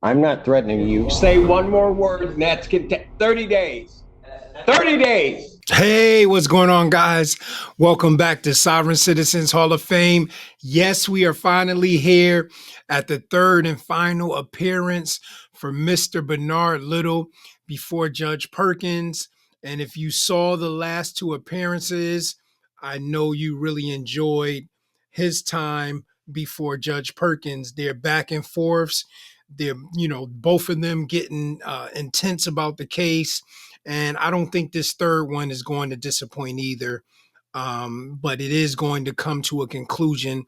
I'm not threatening you. Say one more word, and that's 30 days. 30 days. Hey, what's going on, guys? Welcome back to Sovereign Citizens Hall of Fame. Yes, we are finally here at the third and final appearance for Mr. Benard Little before Judge Perkins. And if you saw the last two appearances, I know you really enjoyed his time before Judge Perkins. They're back and forths. They're, both of them getting intense about the case, and I don't think this third one is going to disappoint either. But it is going to come to a conclusion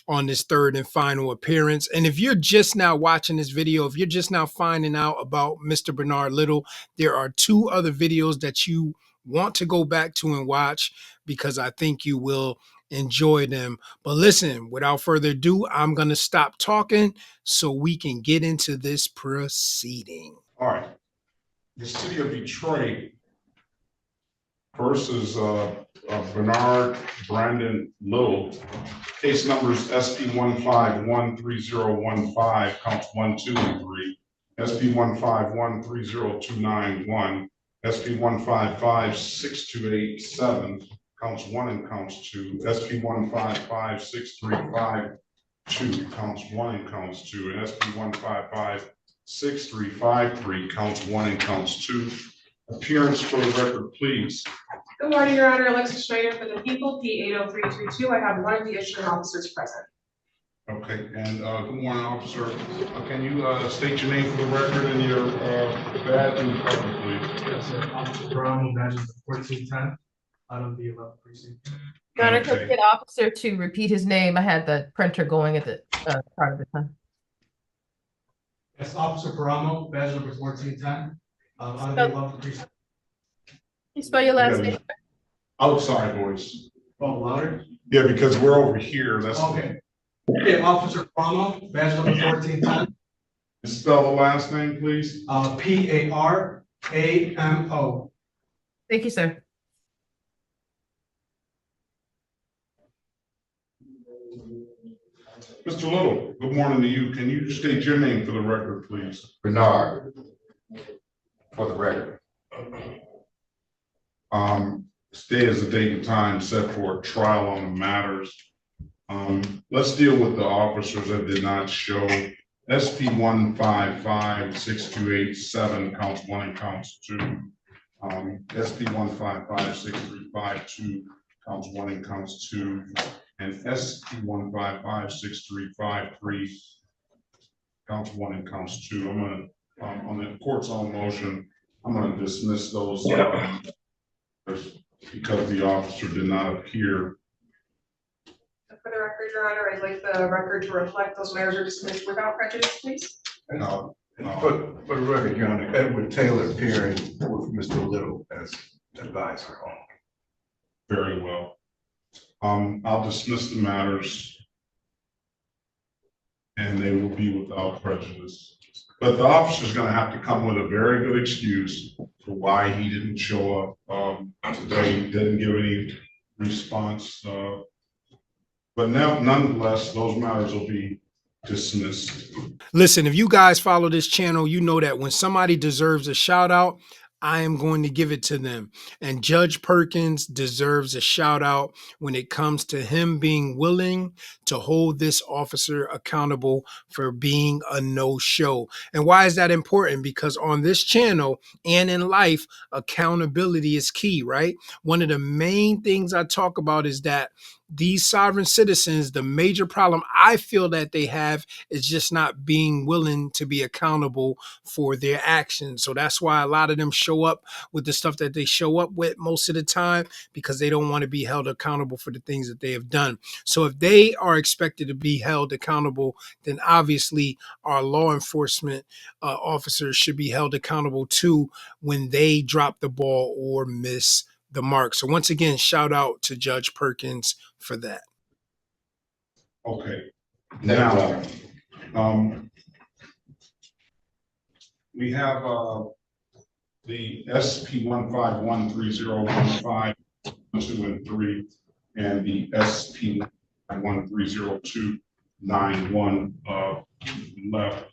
on this third and final appearance. And if you're just now watching this video, if you're just now finding out about Mr. Benard Little, there are two other videos that you want to go back to and watch because I think you will enjoy them. But listen, without further ado, I'm going to stop talking so we can get into this proceeding. All right. The city of Detroit versus Benard Brandon Little. Case numbers SP 1513015, counts 1, 2, and 3. SP 1513029-1. SP 1556287, counts 1 and counts 2. SP 1556352, counts 1 and counts 2. And SP 1556353, counts 1 and counts 2. Appearance for the record, please. Good morning, Your Honor. Alexis Schneider for the people, P80332. I have one of the issuing officers present. Okay, and good morning, officer. Can you state your name for the record and your badge and cover, please? Yes, sir. Officer Brown, badge number 1410, out of the 11th precinct. Your Honor, could I get officer to repeat his name? I had the printer going at the part of the time. Yes, Officer Paramo, badge number 1410, out of the 11th precinct. Can you spell your last name? Outside voice. Oh, louder? Yeah, because we're over here. That's okay. Okay, Officer Paramo, badge number 1410. Spell the last name, please. P-A-R-A-M-O. Thank you, sir. Mr. Little, good morning to you. Can you state your name for the record, please? Benard, for the record. Today is the date and time set for a trial on the matters. Let's deal with the officers that did not show. SP 1556287, counts 1 and counts 2. SP 1556352, counts 1 and counts 2. And SP 1556353, counts 1 and counts 2. I'm going to, on the court's own motion, I'm going to dismiss those because the officer did not appear. For the record, Your Honor, I'd like the record to reflect those matters are dismissed without prejudice, please. For the record, Your Honor, Edward Taylor appearing with Mr. Little as advisor. Very well. I'll dismiss the matters and they will be without prejudice. But the officer is going to have to come with a very good excuse for why he didn't show up today. He didn't give any response. But now, nonetheless, those matters will be dismissed. Listen, if you guys follow this channel, you know that when somebody deserves a shout out, I am going to give it to them. And Judge Perkins deserves a shout out when it comes to him being willing to hold this officer accountable for being a no-show. And why is that important? Because on this channel and in life, accountability is key, right? One of the main things I talk about is that these sovereign citizens, the major problem I feel that they have is just not being willing to be accountable for their actions. So that's why a lot of them show up with the stuff that they show up with most of the time, because they don't want to be held accountable for the things that they have done. So if they are expected to be held accountable, then obviously our law enforcement officers should be held accountable too when they drop the ball or miss the mark. So once again, shout out to Judge Perkins for that. Okay. Now, we have the SP 1513015, 2 and 3, and the SP 13029-1 left.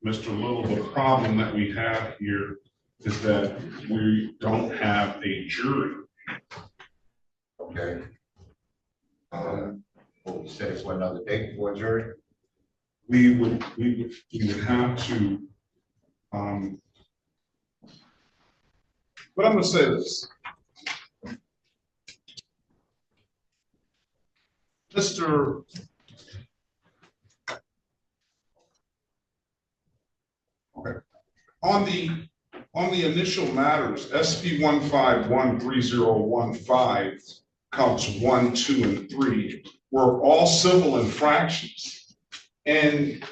Mr. Little, the problem that we have here is that we don't have a jury. Okay. What we said is for another day before jury. We would have to, but I'm gonna say this. Mr. Okay. On the initial matters, SP 1513015, counts 1, 2, and 3 were all civil infractions. And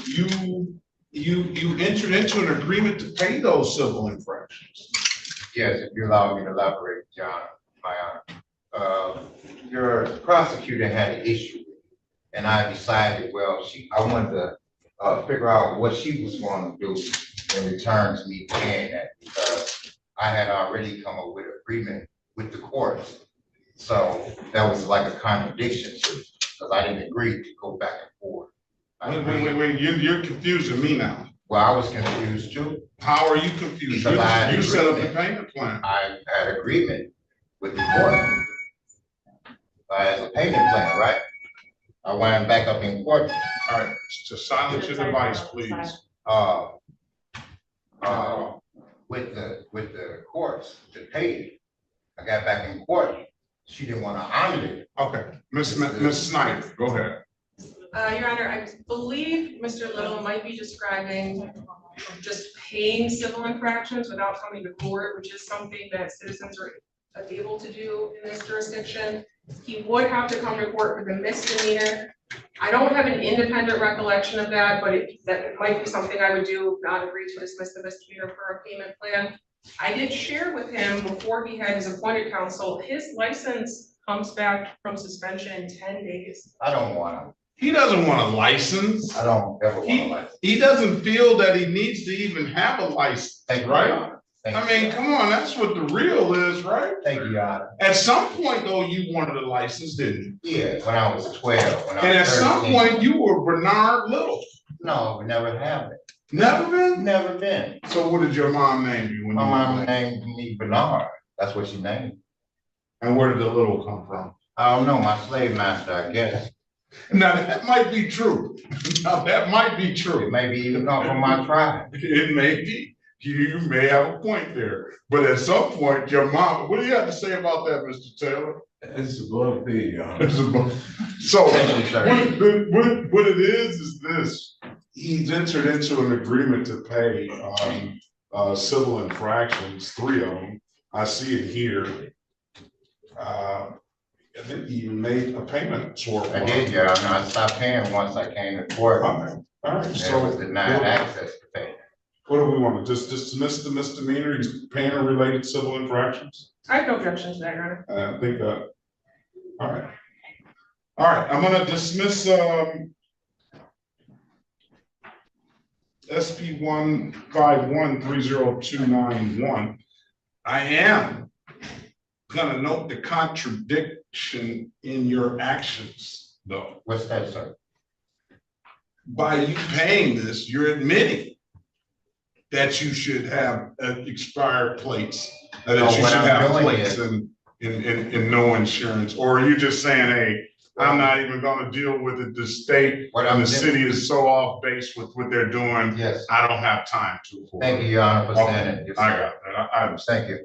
you entered into an agreement to pay those civil infractions. Yes, if you allow me to elaborate, John, my honor. Your prosecutor had an issue, and I decided, well, I wanted to figure out what she was going to do in return to me paying that, because I had already come up with an agreement with the courts. So that was like a contradiction to it, because I didn't agree to go back and forth. Wait, you're confusing me now. Well, I was confused too. How are you confused? Because You set up the payment plan. I had agreement with the court. I had a payment plan, right? I wound back up in court. All right, to silence your device, please. With the courts to pay it. I got back in court. She didn't want to honor it. Okay, Ms. Snyder, go ahead. Your Honor, I believe Mr. Little might be describing just paying civil infractions without coming to court, which is something that citizens are able to do in this jurisdiction. He would have to come to court with a misdemeanor. I don't have an independent recollection of that, but that might be something I would do, not agree to dismiss the misdemeanor for a payment plan. I did share with him before he had his appointed counsel, his license comes back from suspension in 10 days. I don't want to. He doesn't want a license. I don't ever want a license. He doesn't feel that he needs to even have a license, Thank you, right? Your Honor. Thank I you. mean, come on, that's what the real is, right? Thank you, Your Honor. At some point, though, you wanted a license, didn't you? Yeah, when I was 12. When I And at was some 13. point, you were Benard Little. No, we never have it. Never been? Never been. So what did your mom name you when My you mom were there? named me Benard. That's what she named me. And where did the Little come from? I don't know, my slave master, I guess. Now, that might be true. Now, that might be It true. maybe even come from my tribe. It may be. You may have a point there. But at some point, your mom, what do you have to say about that, Mr. Taylor? It's above me, Your Honor. It's about- So, Thank you, sir. what it is this. He's entered into an agreement to pay civil infractions, 3 of them. I see it here. I think he made a payment for. I did, Your Honor. I stopped paying once I came to court. All right, There so was denied access to pay. what do we want to just dismiss the misdemeanor? He's paying a related civil infractions? I have no objection to that, Your Honor. I think that. All right. All right, I'm gonna dismiss SP 151309291. I am gonna note the contradiction in your actions, though. What's that, sir? By you paying this, you're admitting that you should have expired plates, that you No, should what I'm have doing plates is- and no insurance, or are you just saying, hey, I'm not even gonna deal with it, the state What and I'm the city is so off base with what they're doing, Yes. I don't have time to. Thank you, Your Honor, for saying Okay, it. Yes, I sir. got that, I understand.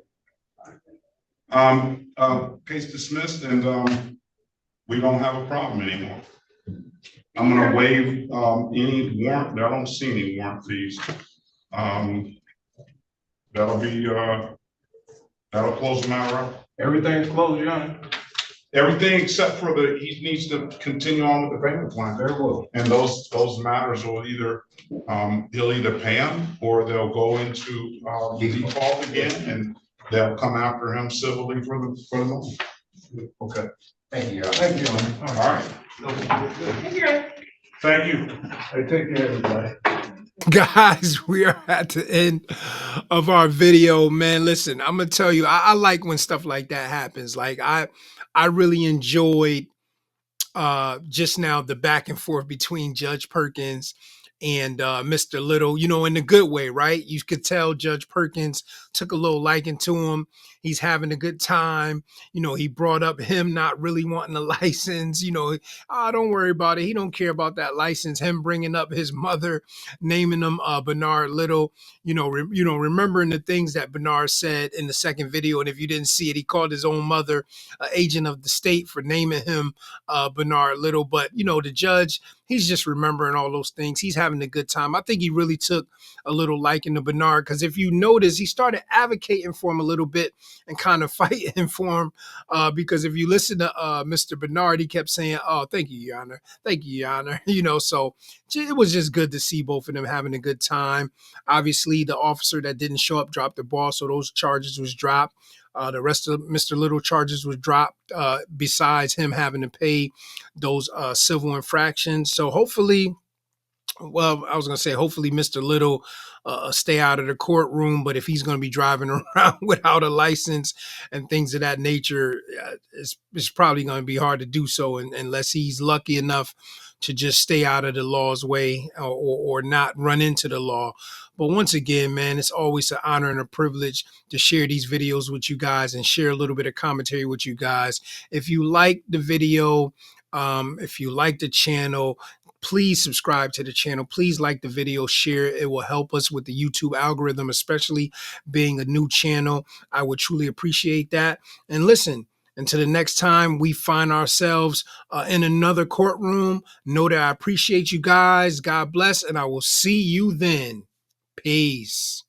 Thank you. Case dismissed, and we don't have a problem anymore. I'm gonna waive any warrant, I don't see any warrant fees. That'll be that'll close the matter up. Everything's closed, Your Honor. Everything except for he needs to continue on with the payment plan. Very well. And those matters will either, he'll either pay them or they'll go into default again and they'll come after him civilly for the money. Okay. Thank you, Your Honor. Thank you. All right. Thank you, Your Honor. Thank you. Take care, everybody. Guys, we are at the end of our video, man. Listen, I'm gonna tell you, I like when stuff like that happens. Like I really enjoyed just now the back and forth between Judge Perkins and Mr. Little, you know, in a good way, right? You could tell Judge Perkins took a little liking to him. He's having a good time. You know, he brought up him not really wanting a license. You know, don't worry about it. He don't care about that license. Him bringing up his mother, naming him Benard Little. Remembering the things that Benard said in the second video. And if you didn't see it, he called his own mother agent of the state for naming him Benard Little. But, you know, the judge, he's just remembering all those things. He's having a good time. I think he really took a little liking to Benard, because if you notice, he started advocating for him a little bit and kind of fighting for him. Because if you listen to Mr. Benard, he kept saying, "Oh, thank you, Your Honor. Thank you, Your Honor." You know, so it was just good to see both of them having a good time. Obviously, the officer that didn't show up dropped the ball, so those charges was dropped. The rest of Mr. Little charges was dropped, besides him having to pay those civil infractions. So hopefully, well, I was going to say, hopefully Mr. Little stay out of the courtroom, but if he's going to be driving around without a license and things of that nature, it's probably going to be hard to do so unless he's lucky enough to just stay out of the law's way, or not run into the law. But once again, man, it's always an honor and a privilege to share these videos with you guys and share a little bit of commentary with you guys. If you like the video, if you like the channel, please subscribe to the channel. Please like the video, share it. It will help us with the YouTube algorithm, especially being a new channel. I would truly appreciate that. And listen, until the next time we find ourselves in another courtroom, know that I appreciate you guys. God bless, and I will see you then. Peace.